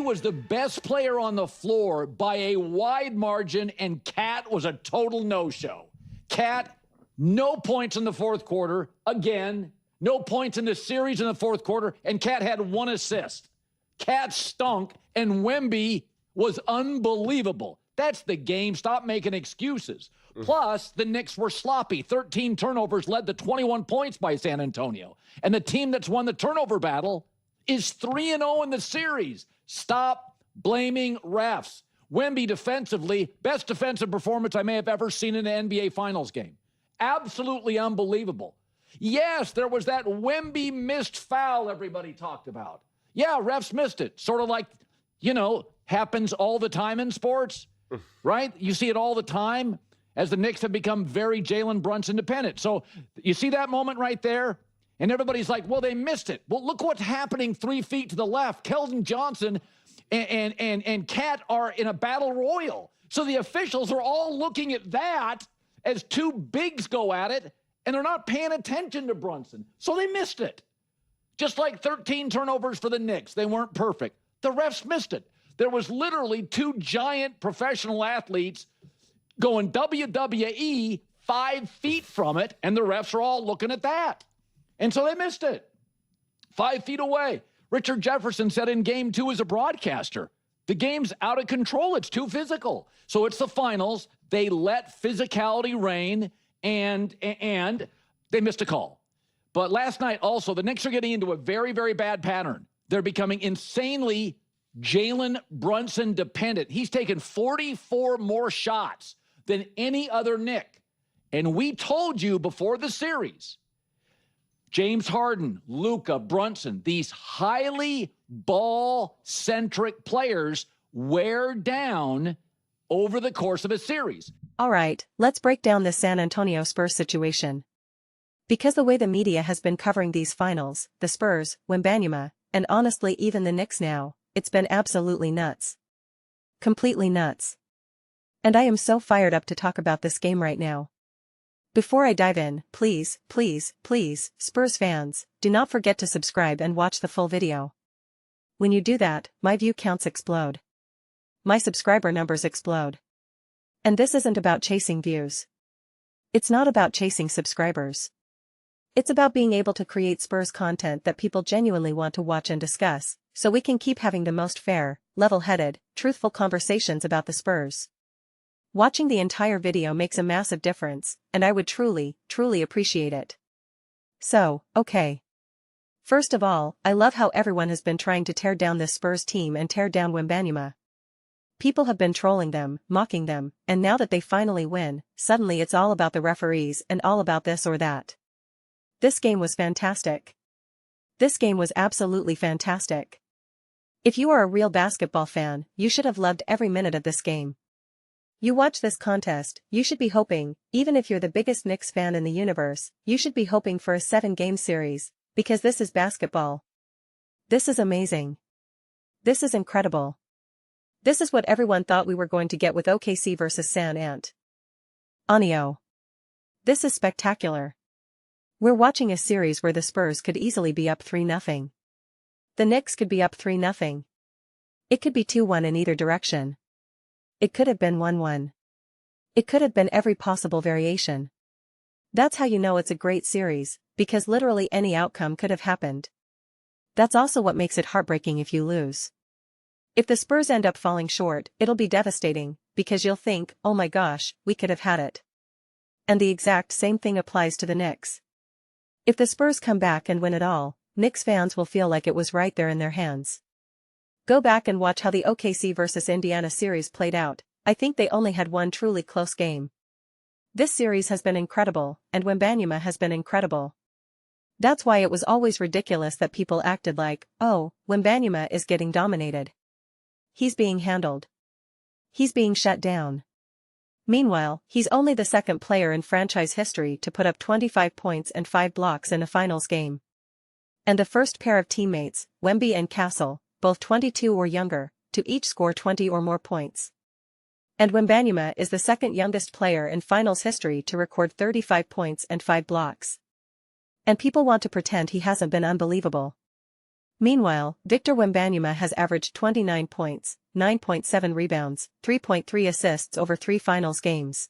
was the best player on the floor by a wide margin, and Cat was a total no-show. Cat, no points in the fourth quarter. Again, no points in the series in the fourth quarter, and Cat had 1 assist. Cat stunk, and Wemby was unbelievable. That's the game. Stop making excuses. Plus, the Knicks were sloppy. 13 turnovers led to 21 points by San Antonio. And the team that's won the turnover battle is 3-0 in the series. Stop blaming refs. Wemby defensively, best defensive performance I may have ever seen in an NBA Finals game. Absolutely unbelievable. Yes, there was that Wemby missed foul everybody talked about. Yeah, refs missed it. Sort of like, happens all the time in sports, right? You see it all the time as the Knicks have become very Jalen Brunson dependent. So you see that moment right there? And everybody's like, well, they missed it. Well, look what's happening 3 feet to the left. Keldon Johnson and Cat are in a battle royal. So the officials are all looking at that as two bigs go at it, and they're not paying attention to Brunson. So they missed it. Just like 13 turnovers for the Knicks. They weren't perfect. The refs missed it. There was literally 2 giant professional athletes going WWE 5 feet from it, and the refs are all looking at that. And so they missed it. 5 feet away. Richard Jefferson said in game 2 as a broadcaster, the game's out of control. It's too physical. So it's the finals. They let physicality reign, and they missed a call. But last night also, the Knicks are getting into a very, very bad pattern. They're becoming insanely Jalen Brunson dependent. He's taken 44 more shots than any other Knick. And we told you before the series, James Harden, Luka, Brunson, these highly ball-centric players wear down over the course of a series. All right, let's break down this San Antonio Spurs situation. Because the way the media has been covering these finals, the Spurs, Wembanyama, and honestly even the Knicks now, it's been absolutely nuts. Completely nuts. And I am so fired up to talk about this game right now. Before I dive in, please, Spurs fans, do not forget to subscribe and watch the full video. When you do that, my view counts explode. My subscriber numbers explode. And this isn't about chasing views. It's not about chasing subscribers. It's about being able to create Spurs content that people genuinely want to watch and discuss, so we can keep having the most fair, level-headed, truthful conversations about the Spurs. Watching the entire video makes a massive difference, and I would truly appreciate it. So, okay. First of all, I love how everyone has been trying to tear down this Spurs team and tear down Wembanyama. People have been trolling them, mocking them, and now that they finally win, suddenly it's all about the referees and all about this or that. This game was fantastic. This game was absolutely fantastic. If you are a real basketball fan, you should have loved every minute of this game. You watch this contest, you should be hoping, even if you're the biggest Knicks fan in the universe, you should be hoping for a 7-game series, because this is basketball. This is amazing. This is incredible. This is what everyone thought we were going to get with OKC versus San Antonio. This is spectacular. We're watching a series where the Spurs could easily be up 3-0. The Knicks could be up 3-0. It could be 2-1 in either direction. It could have been 1-1. It could have been every possible variation. That's how you know it's a great series, because literally any outcome could have happened. That's also what makes it heartbreaking if you lose. If the Spurs end up falling short, it'll be devastating, because you'll think, oh my gosh, we could have had it. And the exact same thing applies to the Knicks. If the Spurs come back and win it all, Knicks fans will feel like it was right there in their hands. Go back and watch how the OKC versus Indiana series played out. I think they only had one truly close game. This series has been incredible, and Wembanyama has been incredible. That's why it was always ridiculous that people acted like, oh, Wembanyama is getting dominated. He's being handled. He's being shut down. Meanwhile, he's only the second player in franchise history to put up 25 points and 5 blocks in a finals game. And the first pair of teammates, Wemby and Castle, both 22 or younger, to each score 20 or more points. And Wembanyama is the second youngest player in finals history to record 35 points and 5 blocks. And people want to pretend he hasn't been unbelievable. Meanwhile, Victor Wembanyama has averaged 29 points, 9.7 rebounds, 3.3 assists over 3 finals games.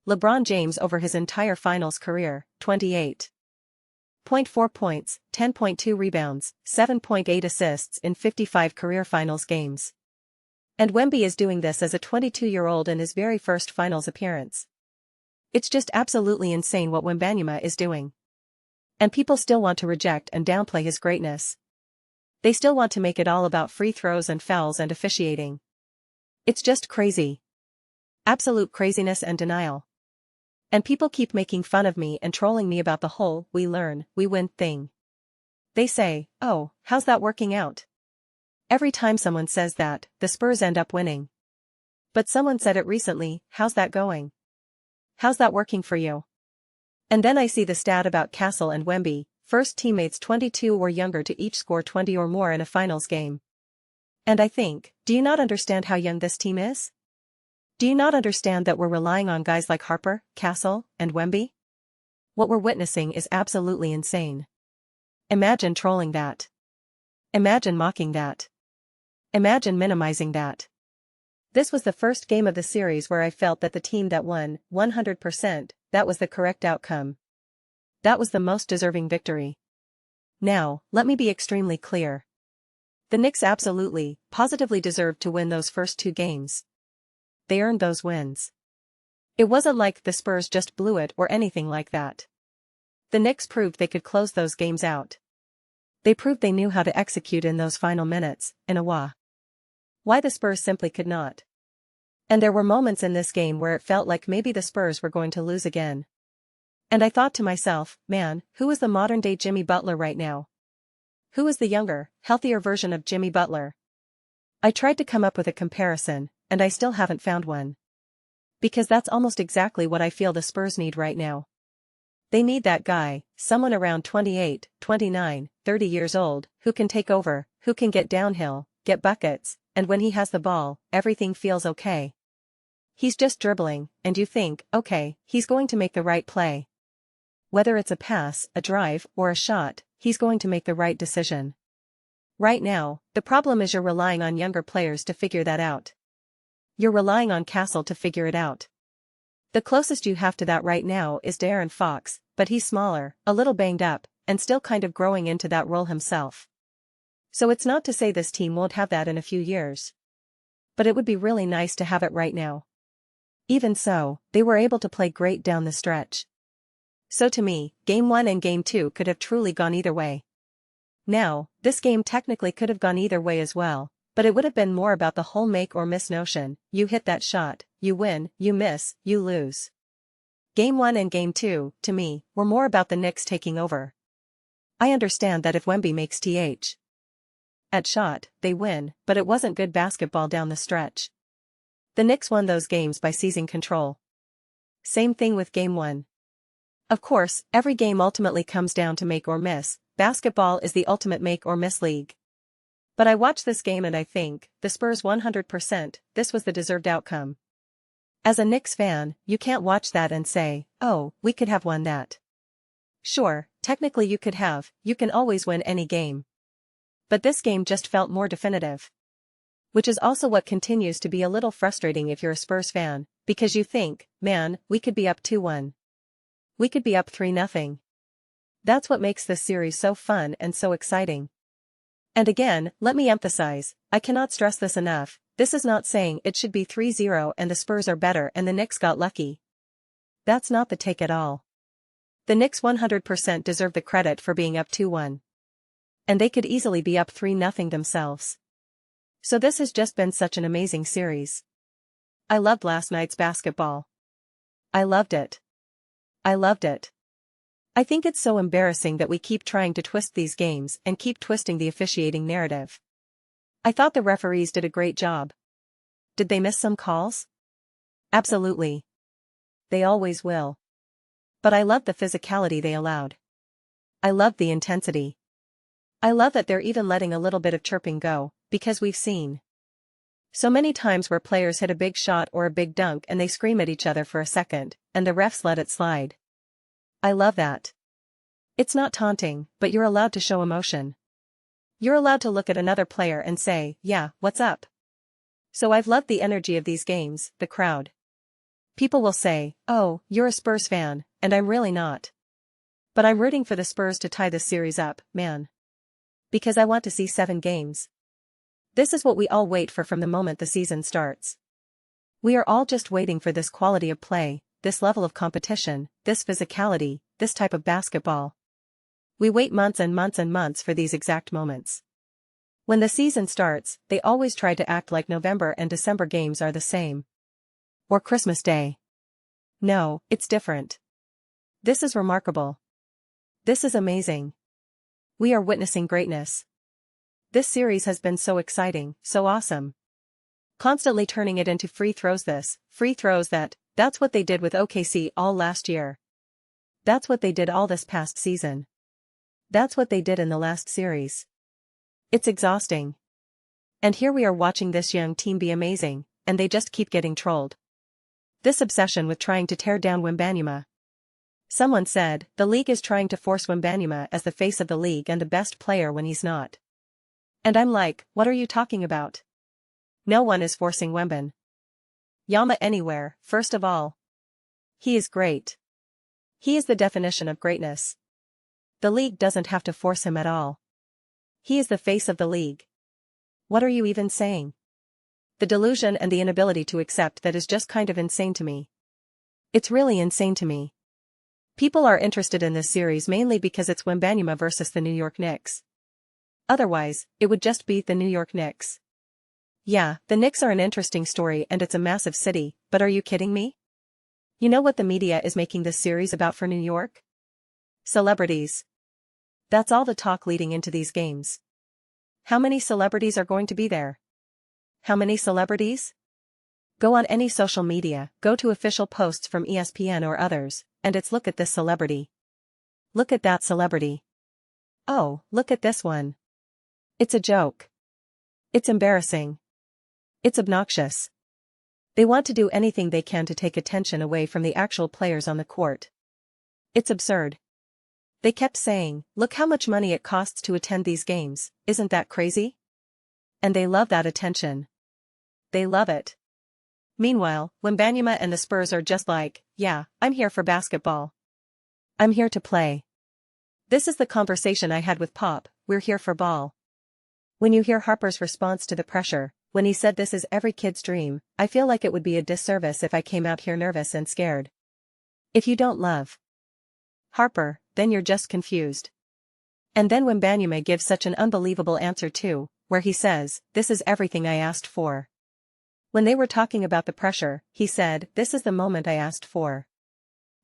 LeBron James over his entire finals career, 28.4 points, 10.2 rebounds, 7.8 assists in 55 career finals games. And Wemby is doing this as a 22-year-old in his very first finals appearance. It's just absolutely insane what Wembanyama is doing. And people still want to reject and downplay his greatness. They still want to make it all about free throws and fouls and officiating. It's just crazy. Absolute craziness and denial. And people keep making fun of me and trolling me about the whole "we learn, we win" thing. They say, "Oh, how's that working out?" Every time someone says that, the Spurs end up winning. But someone said it recently, "How's that going? How's that working for you?" And then I see the stat about Castle and Wemby, first teammates 22 or younger to each score 20 or more in a finals game. And I think, do you not understand how young this team is? Do you not understand that we're relying on guys like Harper, Castle, and Wemby? What we're witnessing is absolutely insane. Imagine trolling that. Imagine mocking that. Imagine minimizing that. This was the first game of the series where I felt that the team that won, 100%, that was the correct outcome. That was the most deserving victory. Now, let me be extremely clear. The Knicks absolutely, positively deserved to win those first 2 games. They earned those wins. It wasn't like the Spurs just blew it or anything like that. The Knicks proved they could close those games out. They proved they knew how to execute in those final minutes, in a way. Why the Spurs simply could not. And there were moments in this game where it felt like maybe the Spurs were going to lose again. And I thought to myself, man, who is the modern-day Jimmy Butler right now? Who is the younger, healthier version of Jimmy Butler? I tried to come up with a comparison, and I still haven't found one. Because that's almost exactly what I feel the Spurs need right now. They need that guy, someone around 28, 29, 30 years old, who can take over, who can get downhill, get buckets, and when he has the ball, everything feels okay. He's just dribbling, and you think, okay, he's going to make the right play. Whether it's a pass, a drive, or a shot, he's going to make the right decision. Right now, the problem is you're relying on younger players to figure that out. You're relying on Castle to figure it out. The closest you have to that right now is De'Aaron Fox, but he's smaller, a little banged up, and still kind of growing into that role himself. So it's not to say this team won't have that in a few years. But it would be really nice to have it right now. Even so, they were able to play great down the stretch. So to me, Game 1 and Game 2 could have truly gone either way. Now, this game technically could have gone either way as well, but it would have been more about the whole make or miss notion. You hit that shot, you win, you miss, you lose. Game 1 and Game 2, to me, were more about the Knicks taking over. I understand that if Wemby makes at shot, they win, but it wasn't good basketball down the stretch. The Knicks won those games by seizing control. Same thing with Game 1. Of course, every game ultimately comes down to make or miss. Basketball is the ultimate make or miss league. But I watch this game and I think, the Spurs 100%, this was the deserved outcome. As a Knicks fan, you can't watch that and say, oh, we could have won that. Sure, technically you can always win any game. But this game just felt more definitive. Which is also what continues to be a little frustrating if you're a Spurs fan, because you think, man, we could be up 2-1. We could be up 3-0. That's what makes this series so fun and so exciting. And again, let me emphasize, I cannot stress this enough, this is not saying it should be 3-0 and the Spurs are better and the Knicks got lucky. That's not the take at all. The Knicks 100% deserve the credit for being up 2-1. And they could easily be up 3-0 themselves. So this has just been such an amazing series. I loved last night's basketball. I loved it. I loved it. I think it's so embarrassing that we keep trying to twist these games and keep twisting the officiating narrative. I thought the referees did a great job. Did they miss some calls? Absolutely. They always will. But I loved the physicality they allowed. I loved the intensity. I love that they're even letting a little bit of chirping go, because we've seen so many times where players hit a big shot or a big dunk and they scream at each other for a second, and the refs let it slide. I love that. It's not taunting, but you're allowed to show emotion. You're allowed to look at another player and say, yeah, what's up? So I've loved the energy of these games, the crowd. People will say, oh, you're a Spurs fan, and I'm really not. But I'm rooting for the Spurs to tie this series up, man. Because I want to see 7 games. This is what we all wait for from the moment the season starts. We are all just waiting for this quality of play, this level of competition, this physicality, this type of basketball. We wait months and months and months for these exact moments. When the season starts, they always try to act like November and December games are the same. Or Christmas Day. No, it's different. This is remarkable. This is amazing. We are witnessing greatness. This series has been so exciting, so awesome. Constantly turning it into free throws free throws that's what they did with OKC all last year. That's what they did all this past season. That's what they did in the last series. It's exhausting. And here we are watching this young team be amazing, and they just keep getting trolled. This obsession with trying to tear down Wembanyama. Someone said, the league is trying to force Wembanyama as the face of the league and the best player when he's not. And I'm like, what are you talking about? No one is forcing Wembanyama anywhere, first of all. He is great. He is the definition of greatness. The league doesn't have to force him at all. He is the face of the league. What are you even saying? The delusion and the inability to accept that is just kind of insane to me. It's really insane to me. People are interested in this series mainly because it's Wembanyama versus the New York Knicks. Otherwise, it would just be the New York Knicks. Yeah, the Knicks are an interesting story and it's a massive city, but are you kidding me? You know what the media is making this series about for New York? Celebrities. That's all the talk leading into these games. How many celebrities are going to be there? How many celebrities? Go on any social media, go to official posts from ESPN or others, and it's look at this celebrity. Look at that celebrity. Oh, look at this one. It's a joke. It's embarrassing. It's obnoxious. They want to do anything they can to take attention away from the actual players on the court. It's absurd. They kept saying, look how much money it costs to attend these games, isn't that crazy? And they love that attention. They love it. Meanwhile, Wembanyama and the Spurs are just like, yeah, I'm here for basketball. I'm here to play. This is the conversation I had with Pop, we're here for ball. When you hear Harper's response to the pressure, when he said this is every kid's dream, I feel like it would be a disservice if I came out here nervous and scared. If you don't love Harper, then you're just confused. And then Wembanyama gives such an unbelievable answer too, where he says, this is everything I asked for. When they were talking about the pressure, he said, this is the moment I asked for.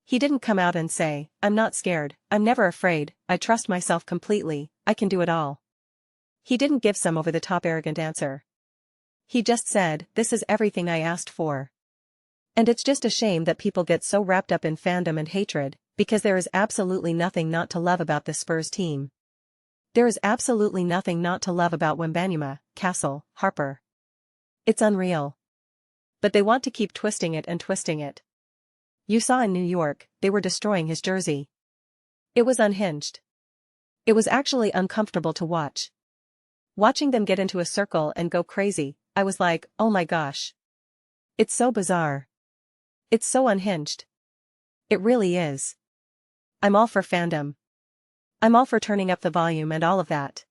He didn't come out and say, I'm not scared, I'm never afraid, I trust myself completely, I can do it all. He didn't give some over-the-top arrogant answer. He just said, this is everything I asked for. And it's just a shame that people get so wrapped up in fandom and hatred, because there is absolutely nothing not to love about this Spurs team. There is absolutely nothing not to love about Wembanyama, Castle, Harper. It's unreal. But they want to keep twisting it and twisting it. You saw in New York, they were destroying his jersey. It was unhinged. It was actually uncomfortable to watch. Watching them get into a circle and go crazy, I was like, oh my gosh. It's so bizarre. It's so unhinged. It really is. I'm all for fandom. I'm all for turning up the volume and all of that.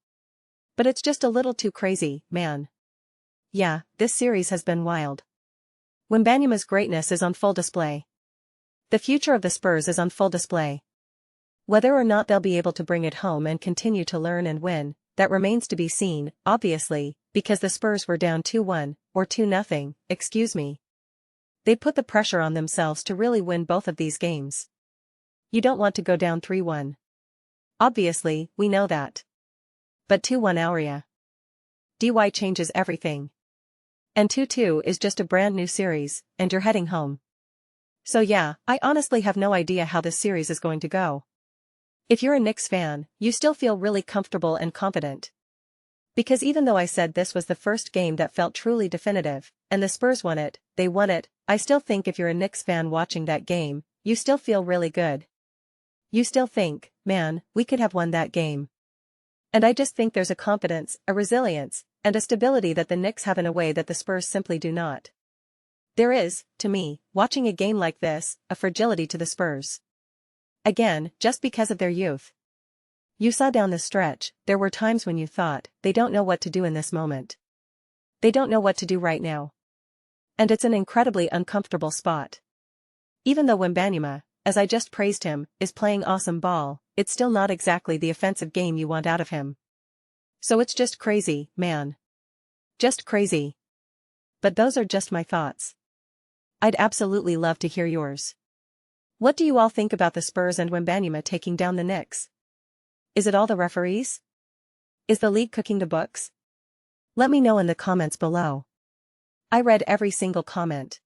But it's just a little too crazy, man. Yeah, this series has been wild. Wembanyama's greatness is on full display. The future of the Spurs is on full display. Whether or not they'll be able to bring it home and continue to learn and win, that remains to be seen, obviously, because the Spurs were down 2-1, or 2-0, excuse me. They put the pressure on themselves to really win both of these games. You don't want to go down 3-1. Obviously, we know that. But 2-1 area. DY changes everything. And 2-2 is just a brand new series, and you're heading home. So yeah, I honestly have no idea how this series is going to go. If you're a Knicks fan, you still feel really comfortable and confident. Because even though I said this was the first game that felt truly definitive, and the Spurs won it, they won it, I still think if you're a Knicks fan watching that game, you still feel really good. You still think, man, we could have won that game. And I just think there's a confidence, a resilience, and a stability that the Knicks have in a way that the Spurs simply do not. There is, to me, watching a game like this, a fragility to the Spurs. Again, just because of their youth. You saw down the stretch, there were times when you thought, they don't know what to do in this moment. They don't know what to do right now. And it's an incredibly uncomfortable spot. Even though Wembanyama, as I just praised him, is playing awesome ball, it's still not exactly the offensive game you want out of him. So it's just crazy, man. Just crazy. But those are just my thoughts. I'd absolutely love to hear yours. What do you all think about the Spurs and Wembanyama taking down the Knicks? Is it all the referees? Is the league cooking the books? Let me know in the comments below. I read every single comment.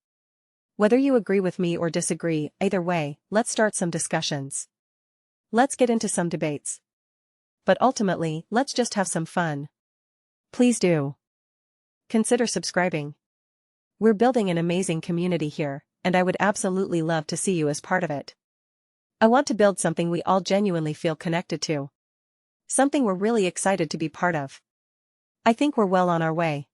Whether you agree with me or disagree, either way, let's start some discussions. Let's get into some debates. But ultimately, let's just have some fun. Please do. Consider subscribing. We're building an amazing community here, and I would absolutely love to see you as part of it. I want to build something we all genuinely feel connected to. Something we're really excited to be part of. I think we're well on our way.